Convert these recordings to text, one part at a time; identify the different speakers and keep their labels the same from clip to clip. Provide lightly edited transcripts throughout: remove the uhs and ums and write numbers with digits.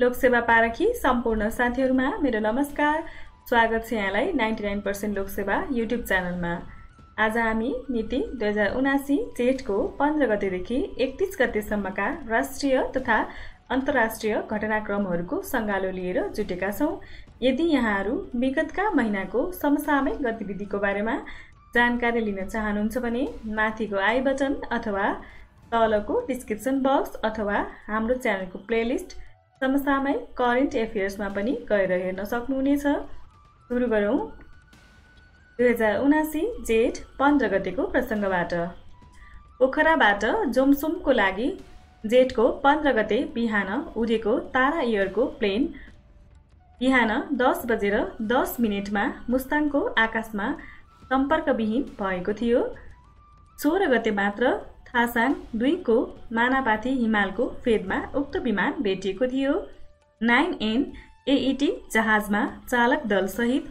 Speaker 1: लोकसेवा पारखी सम्पूर्ण साथीहरुमा मेरो नमस्कार। स्वागत छ यहाँलाई 99% लोकसेवा युट्युब च्यानलमा। आज हामी मिति 2079 जेठको 15 गतेदेखि 31 गतेसम्मका राष्ट्रिय तथा अन्तर्राष्ट्रिय घटनाक्रमहरूको संगालो लिएर जुटेका छौं। यदि यहाँहरू विगतका महिनाको समसामयिक गतिविधिको बारेमा जानकारी लिन चाहनुहुन्छ भने माथिको आई बटन अथवा तलको डिस्क्रिप्सन बक्स अथवा हाम्रो च्यानलको प्लेलिस्ट समसामयिक करेन्ट अफेयर्समा पनि गएर हेर्न सक्नुहुनेछ। सुरु गरौं 2079 जेठ 15 गतेको प्रसंगबाट। पोखराबाट जोमसोमको लागि जेठको 15 गते बिहान उडेको तारा एयरको प्लेन बिहान 10:10 मा मुस्ताङको आकाशमा सम्पर्कविहीन भएको थियो। 16 गते मात्र थासाङ 2 को मानापाथी हिमालको फेदमा उक्त विमान भेटिएको थियो। 9N AET जहाजमा चालक दल सहित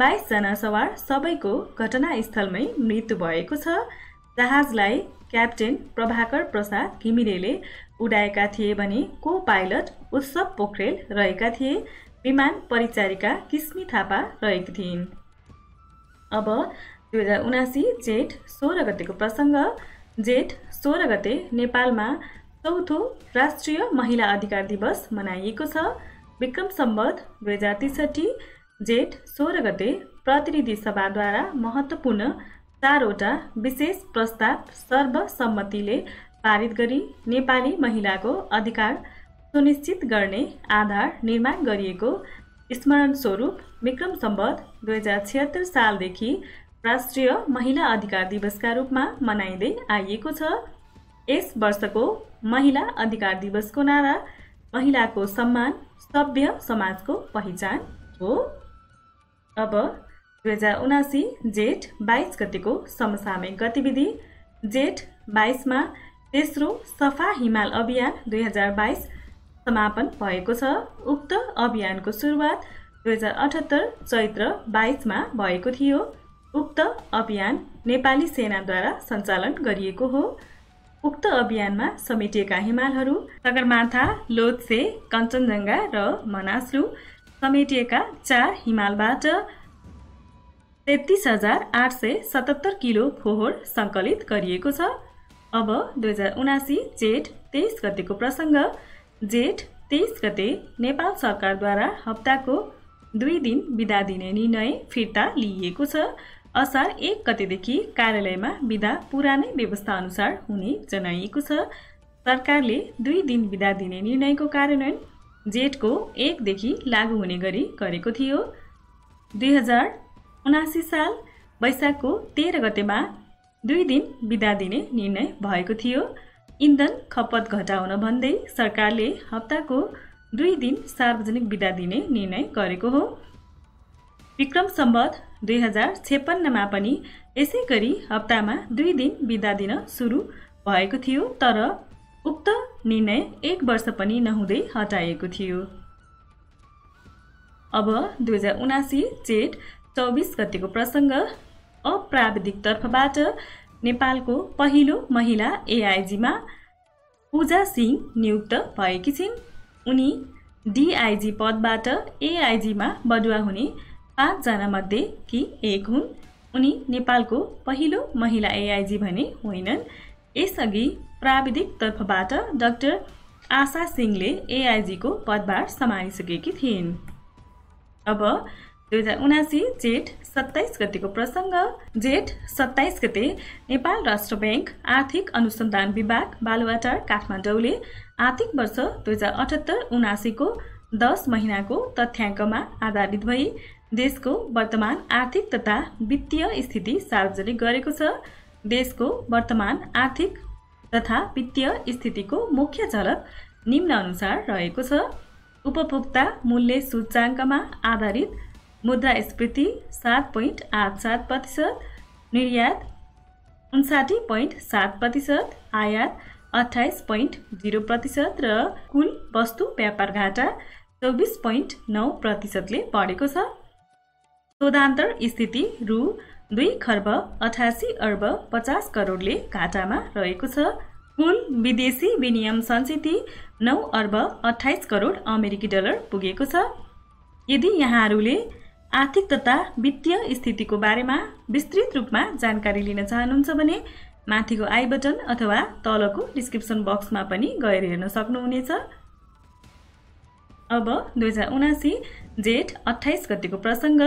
Speaker 1: 22 जना सवार सबैको घटनास्थलमै मृत्यु भएको छ। जहाजलाई क्याप्टेन प्रभाकर प्रसाद घिमिरेले उडाएका थिए भने को पाइलट उत्सव पोखरेल रहेका थिए। विमान परिचारिका किस्मी थापा रहेकी थिइन्। अब 2079 जेठ 16 गतेको प्रसंग। जेठ 16 गते नेपालमा चौथो राष्ट्रिय महिला अधिकार दिवस मनाइएको छ। विक्रम सम्वत 2063 जेठ 16 गते प्रतिनिधि सभाद्वारा महत्त्वपूर्ण 4वटा विशेष प्रस्ताव सर्वसम्मतिले पारित गरी नेपाली महिलाको अधिकार सुनिश्चित गर्ने आधार निर्माण गरिएको स्मरण स्वरूप विक्रम सम्वत 2076 सालदेखि राष्ट्रिय महिला अधिकार दिवसका रूपमा मनाइँदै आइएको छ। यस वर्षको महिला अधिकार दिवसको नारा महिलाको सम्मान सभ्य समाजको पहिचान हो। अब 2079 जेठ 22 गतेको समसामयिक गतिविधि। जेठ 22 मा तेस्रो सफा हिमाल अभियान 2022 समापन भएको छ। उक्त अभियानको सुरुवात 2078 चैत्र 22 मा भएको थियो। उक्त अभियान नेपाली सेनाद्वारा सञ्चालन गरिएको हो। उक्त अभियानमा समेटिएका हिमालहरू सगरमाथा, लोत्से, कञ्चनजङ्घा र मनासलु समेटिएका 4 हिमालबाट 33,877 किलो फोहोर सङ्कलित गरिएको छ। अब 2079 जेठ 23 गतेको प्रसंग। जेठ 23 गते नेपाल सरकारद्वारा हप्ताको 2 दिन बिदा दिने निर्णय फिर्ता लिइएको छ। असार 1 गतेदेखि कार्यालयमा बिदा पुरानै व्यवस्था अनुसार हुने जनाइएको छ। सरकारले 2 दिन बिदा दिने निर्णयको कार्यान्वयन जेठको 1 देखि लागू हुने गरी गरेको थियो। 2079 साल वैशाखको 13 गतेमा 2 दिन बिदा दिने निर्णय भएको थियो। इन्धन खपत घटाउन भन्दै सरकारले हप्ताको 2 दिन सार्वजनिक बिदा दिने निर्णय गरेको हो। विक्रम सम्वत 2056 मा पनि यसै गरी हप्तामा 2 दिन बिदा दिन सुरु भएको थियो, तर उक्त निर्णय 1 वर्ष पनि नहुँदै हटाइएको थियो। अब 2079 जेठ 24 गतेको प्रसंग। अप्राविधिक तर्फबाट नेपालको पहिलो महिला AIG मा पूजा सिंह नियुक्त भएकी छिन्। उनी DIG पदबाट AIG मा बढुवा हुने 5 जना मध्ये कि एक हुन्। उनी नेपालको पहिलो महिला AIG भने होइनन्। यसअघि प्राविधिक तर्फबाट डाक्टर आशा सिंहले AIG को पदभार सम्हालिसकेकी थिइन्। अब 2079 जेठ 27 गतेको प्रसंग। जेठ 27 गते नेपाल राष्ट्र बैंक आर्थिक अनुसन्धान विभाग बालुवाटार काठमाडौँले आर्थिक वर्ष 2078-79 को 10 महिनाको तथ्याङ्कमा आधारित भई देशको वर्तमान आर्थिक तथा वित्तीय स्थिति सार्वजनिक गरेको छ। देशको वर्तमान आर्थिक तथा वित्तीय स्थितिको मुख्य झलक निम्न अनुसार रहेको छ। उपभोक्ता मूल्य सूचाङ्कमा आधारित मुद्रास्फीति 7.87%, निर्यात 59.7%, आयात 28.0% र कुल वस्तु व्यापार घाटा 24.9% ले बढेको छ। शोधान्तर स्थिति रु 2 खर्ब 88 अर्ब 50 करोडले घाटामा रहेको छ। कुल विदेशी विनिमय सञ्चित 9 अर्ब 28 करोड अमेरिकी डलर पुगेको छ। यदि यहाँहरूले आर्थिक तथा वित्तीय स्थितिको बारेमा विस्तृत रूपमा जानकारी लिन चाहनुहुन्छ भने माथिको आई बटन अथवा तलको डिस्क्रिप्सन बक्समा पनि गएर हेर्न सक्नुहुनेछ। अब 2079 जेठ 28 गतेको प्रसङ्ग।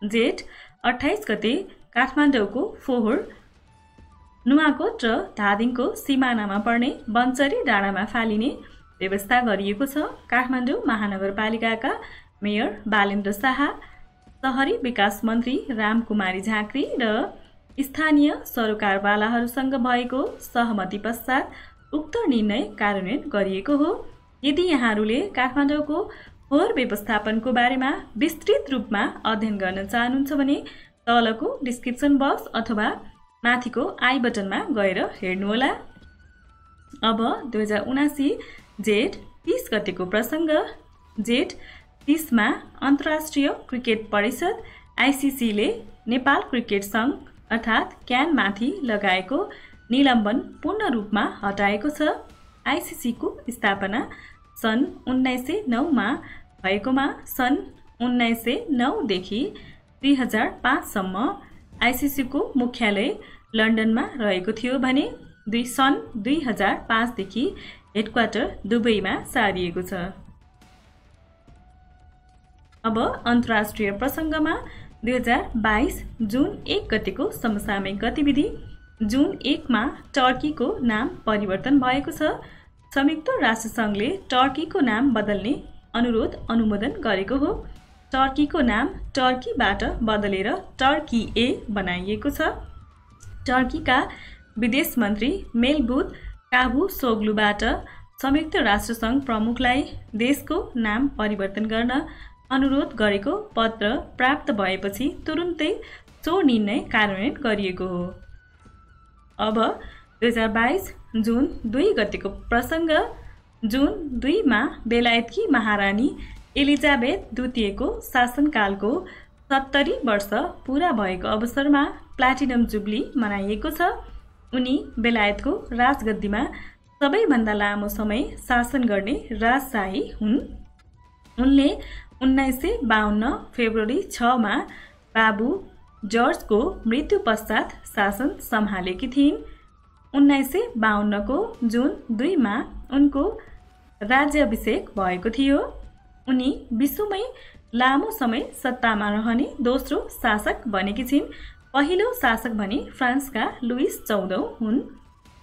Speaker 1: जेठ 28 गते काठमाडौँको फोहोर, नुवाकोट र धादिङको सिमानामा पर्ने बन्चरी डाँडामा फालिने व्यवस्था गरिएको छ। काठमाडौँ महानगरपालिकाका मेयर बालेन्द्र शाह, शहरी विकास मन्त्री रामकुमारी झाँक्री र स्थानीय सरोकारवालाहरूसँग भएको सहमति पश्चात उक्त निर्णय कार्यान्वयन गरिएको हो। यदि यहाँहरूले काठमाडौँको फोहोर व्यवस्थापनको बारेमा विस्तृत रूपमा अध्ययन गर्न चाहनुहुन्छ भने तलको डिस्क्रिप्सन बक्स अथवा माथिको आई बटनमा गएर हेर्नुहोला। अब 2079 जेठ 30 गतेको प्रसङ्ग। जेठ 30 मा अन्तर्राष्ट्रिय क्रिकेट परिषद आइसिसीले नेपाल क्रिकेट सङ्घ अर्थात् क्यानमाथि लगाएको निलम्बन पूर्ण रूपमा हटाएको छ। आइसिसीको स्थापना सन् 1909 मा भएकोमा सन् 1909 देखि 2005 सम्म आइसिसीको मुख्यालय लन्डनमा रहेको थियो भने सन् 2005 देखि हेडक्वार्टर दुबईमा सारिएको छ। अब अन्तर्राष्ट्रिय प्रसङ्गमा 2022 जुन 1 गतेको समसामयिक गतिविधि। जुन 1 मा टर्कीको नाम परिवर्तन भएको छ। संयुक्त राष्ट्रसङ्घले टर्कीको नाम बदल्ने अनुरोध अनुमोदन गरेको हो। टर्कीको नाम टर्कीबाट बदलेर टर्की ए बनाइएको छ। टर्कीका विदेश मन्त्री मेलबुत कावुसोग्लुबाट संयुक्त राष्ट्रसङ्घ प्रमुखलाई देशको नाम परिवर्तन गर्न अनुरोध गरेको पत्र प्राप्त भएपछि तुरुन्तै सो निर्णय कार्यान्वयन गरिएको हो। अब 2022 जुन 2 गतेको प्रसङ्ग। जुन 2 मा बेलायतकी महारानी एलिजाबेथ द्वितीयको शासनकालको 70 वर्ष पूरा भएको अवसरमा प्लाटिनम जुब्ली मनाइएको छ। उनी बेलायतको राजगद्दीमा सबैभन्दा लामो समय शासन गर्ने राजशाही हुन्। उनले 1952 फेब्रुअरी 6 मा बाबु जर्जको मृत्यु पश्चात शासन सम्हालेकी थिइन्। 1952 को जुन 2 मा उनको राज्याभिषेक भएको थियो। उनी विश्वमै लामो समय सत्तामा रहने दोस्रो शासक बनेकी छिन्। पहिलो शासक भने फ्रान्सका लुइस 14औं हुन्।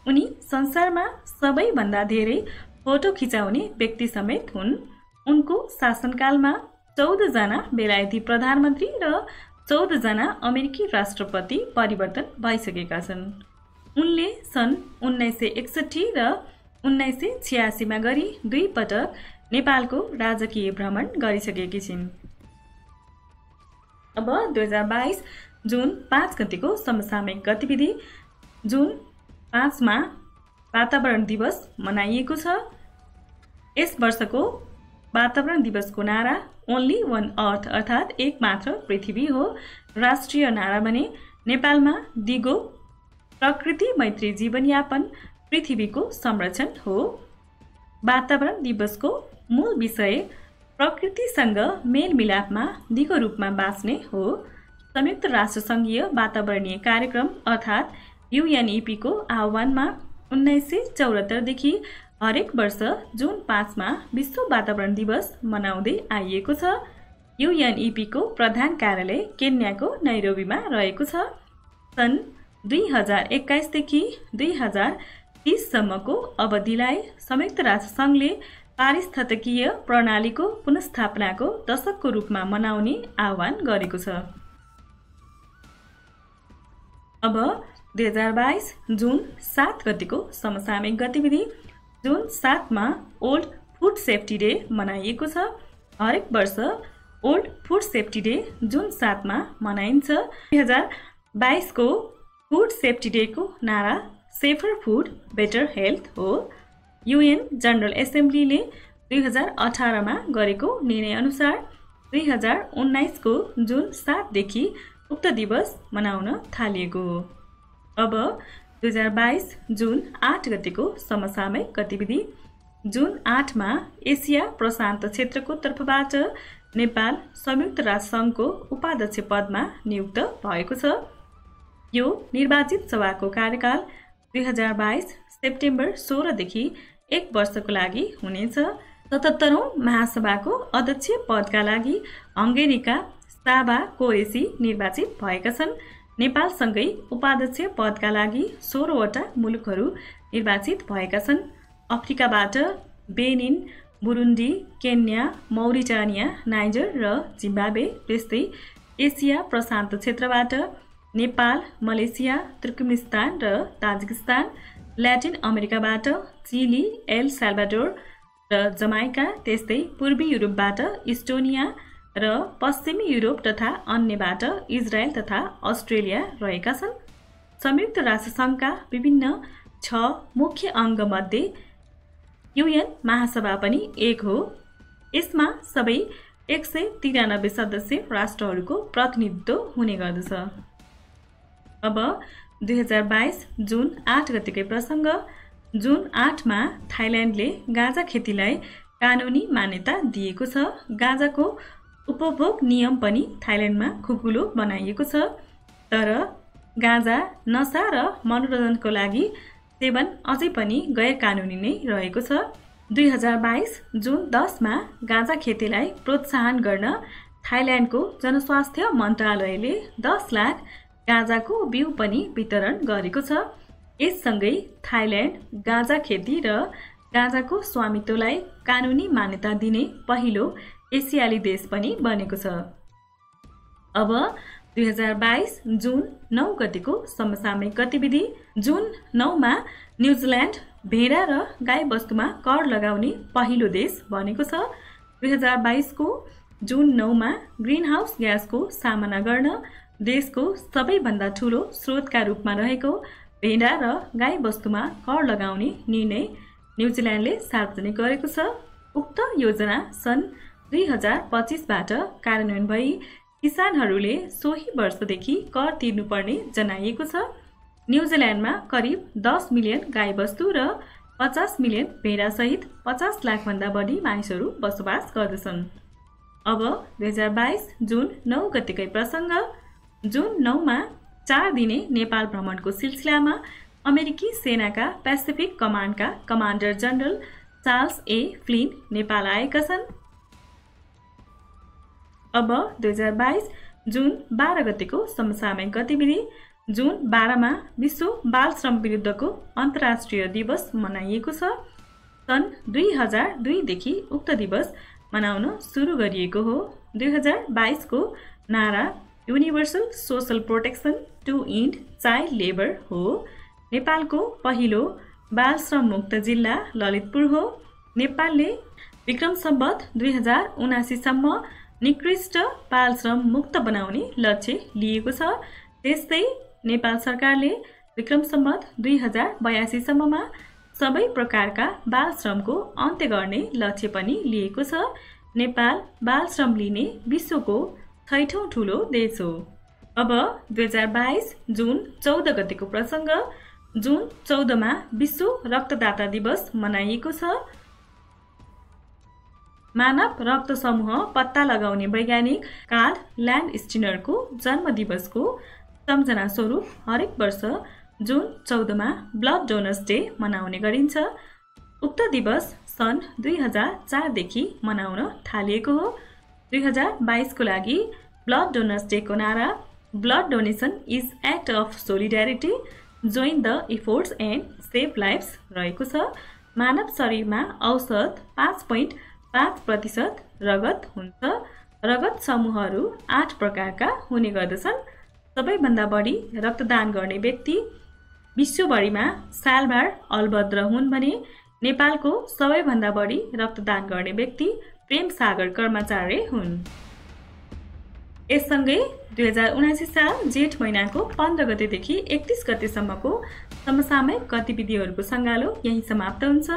Speaker 1: उनी संसारमा सबैभन्दा धेरै फोटो खिचाउने व्यक्ति समेत हुन्। उनको शासनकालमा 14 जना बेलायती प्रधानमन्त्री र 14 जना अमेरिकी राष्ट्रपति परिवर्तन भइसकेका छन्। उनले सन् 1961 र 1986 मा गरी 2 पटक नेपालको राजकीय भ्रमण गरिसकेकी छिन्। अब 2022 जुन 5 गतेको समसामयिक गतिविधि। जुन 5 मा वातावरण दिवस मनाइएको छ। यस वर्षको वातावरण दिवसको नारा ओन्ली वन अर्थ अर्थात् एक मात्र पृथ्वी हो। राष्ट्रिय नारा भने नेपालमा दिगो प्रकृति मैत्री जीवनयापन पृथ्वीको संरक्षण हो। वातावरण दिवसको मूल विषय प्रकृतिसँग मेलमिलापमा दिगो रूपमा बाँच्ने हो। संयुक्त राष्ट्रसङ्घीय वातावरणीय कार्यक्रम अर्थात् UNEP को आह्वानमा 1974 देखि हरेक वर्ष जुन 5 मा विश्व वातावरण दिवस मनाउँदै आइएको छ। UNEP को प्रधान कार्यालय केन्याको नैरोबीमा रहेको छ। सन् 2021 देखि 2030 सम्मको अवधिलाई संयुक्त राष्ट्रसङ्घले पारिस्थितिकीय प्रणालीको पुनर्स्थापनाको दशकको रूपमा मनाउने आह्वान गरेको छ। अब 2022 जुन 7 गतेको समसामयिक गतिविधि। जुन 7 मा ओल्ड फुड सेफ्टी डे मनाइएको छ। हरेक वर्ष ओल्ड फुड सेफ्टी डे जुन 7 मा मनाइन्छ। 2022 को फुड सेफ्टी डे को नारा सेफर फुड बेटर हेल्थ हो। UN जनरल एसेम्ब्लीले 2018 मा गरेको निर्णय अनुसार 2019 को जुन 7 देखि उक्त दिवस मनाउन थालिएको हो। अब 2022 जुन 8 गतेको समसामयिक गतिविधि। जुन 8 मा एसिया प्रशान्त क्षेत्रको तर्फबाट नेपाल संयुक्त राष्ट्र सङ्घको उपाध्यक्ष पदमा नियुक्त भएको छ। यो निर्वाचित सभाको कार्यकाल 2022 सेप्टेम्बर 16 देखि 1 वर्षको लागि हुनेछ। 77औं महासभाको अध्यक्ष पदका लागि हंगेरीका साबा कोरेसी निर्वाचित भएका छन्। नेपालसँगै उपाध्यक्ष पदका लागि 16 वटा मुलुकहरू निर्वाचित भएका छन्। अफ्रिकाबाट बेनिन, बुरुन्डी, केन्या, मौरिटानिया, नाइजर र जिम्बाब्वे, त्यस्तै एसिया प्रशान्त क्षेत्रबाट नेपाल, मलेसिया, तुर्कमेनिस्तान र ताजिकिस्तान, ल्याटिन अमेरिकाबाट चिली, एल साल्भाडोर र जमाइका, त्यस्तै पूर्वी युरोपबाट इस्टोनिया र पश्चिमी युरोप तथा अन्यबाट इजरायल तथा अस्ट्रेलिया रहेका छन्। संयुक्त राष्ट्र सङ्घका विभिन्न 6 मुख्य अङ्गमध्ये UN महासभा पनि एक हो। यसमा सबै 193 सदस्य राष्ट्रहरूको प्रतिनिधित्व हुने गर्दछ। अब 2022 जुन 8 गतेकै प्रसङ्ग। जुन 8 मा थाइल्यान्डले गाँजा खेतीलाई कानुनी मान्यता दिएको छ। गाँजाको उपभोग नियम पनि थाइल्यान्डमा खुकुलो बनाइएको छ। तर गाँजा नशा र मनोरञ्जनको लागि सेवन अझै पनि गैर कानुनी नै रहेको छ। 2022 जुन 10 मा गाँजा खेतीलाई प्रोत्साहन गर्न थाइल्यान्डको जनस्वास्थ्य मन्त्रालयले 10 लाख गाँजाको बिउ पनि वितरण गरेको छ। यससँगै थाइल्यान्ड गाँजा खेती र गाँजाको स्वामित्वलाई कानुनी मान्यता दिने पहिलो एसियाली देश पनि बनेको छ। अब 2022 जुन 9 गतेको समसामयिक गतिविधि। जुन 9 मा न्युजिल्यान्ड भेडा र गाई वस्तुमा कर लगाउने पहिलो देश बनेको छ। 2022 को जुन 9 मा ग्रीनहाउस ग्यासको सामना गर्न देशको सबैभन्दा ठूलो स्रोतका रूपमा रहेको भेडा र गाई वस्तुमा कर लगाउने निर्णय न्युजिल्यान्डले सार्वजनिक गरेको छ। उक्त योजना सन् 2025 बाट कार्यान्वयन भई किसानहरूले सोही वर्षदेखि कर तिर्नुपर्ने जनाइएको छ। न्युजिल्यान्डमा करिब 10 मिलियन गाई वस्तु र 50 मिलियन भेडा सहित 50 लाखभन्दा बढी मानिसहरू बसोबास गर्दछन्। अब 2022 जुन 9 गतेकै प्रसङ्ग। जुन 9 मा 4 दिने नेपाल भ्रमणको सिलसिलामा अमेरिकी सेनाका पेसिफिक कमान्डका commander general Charles A Flynn Nepal आएका छन्। अब 2022 जुन 12 गतेको समसामयिक गतिविधि। जुन 12 मा विश्व बाल श्रम विरुद्धको अन्तर्राष्ट्रिय दिवस मनाइएको छ। सन् 2002 देखि उक्त दिवस मनाउन सुरु गरिएको हो। 2022 को नारा universal social protection to end child labour हो। नेपालको पहिलो बाल श्रम मुक्त जिल्ला ललितपुर हो। नेपालले विक्रम सम्वत 2079 सम्म निकृष्ट बाल श्रम मुक्त बनाउने लक्ष्य लिएको छ। त्यस्तै नेपाल सरकारले विक्रम सम्वत 2082 सम्ममा सबै प्रकारका बाल श्रमको अन्त्य गर्ने लक्ष्य पनि लिएको छ। नेपाल बाल श्रम लिने विश्वको 6औं ठूलो देश हो। अब 2022 जुन 14 गतेको प्रसङ्ग। जुन 14 मा विश्व रक्तदाता दिवस मनाइएको छ। मानव रक्त समूह पत्ता लगाउने वैज्ञानिक कार्ल ल्यान्डस्टिनरको जन्म दिवसको सम्झना स्वरूप हरेक वर्ष जुन 14 मा ब्लड डोनर्स डे मनाउने गरिन्छ। उक्त दिवस सन् 2004 देखि मनाउन थालिएको हो। 2022 को लागि ब्लड डोनर्स डे को नारा blood donation is act of solidarity, join the efforts and save lives रहेको छ। मानव शरीरमा औसत 5.5% रगत हुन्छ। रगत समूहहरू 8 प्रकारका हुने गर्दछन्। सबैभन्दा बढी रक्तदान गर्ने व्यक्ति विश्वभरिमा सालबार अलभद्र हुन् भने नेपालको सबैभन्दा बढी रक्तदान गर्ने व्यक्ति प्रेम सागर कर्मचारी हुन्। यससँगै 2079 साल जेठ महिनाको 15 गतेदेखि 31 गतेसम्मको समसामयिक गतिविधिहरूको सङ्गालो यही समाप्त हुन्छ।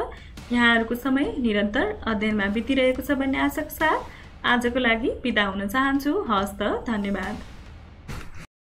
Speaker 1: यहाँहरूको समय निरन्तर अध्ययनमा बितिरहेको छ भन्ने आशाका साथ आजको लागि बिदा हुन चाहन्छु। हस्त, धन्यवाद।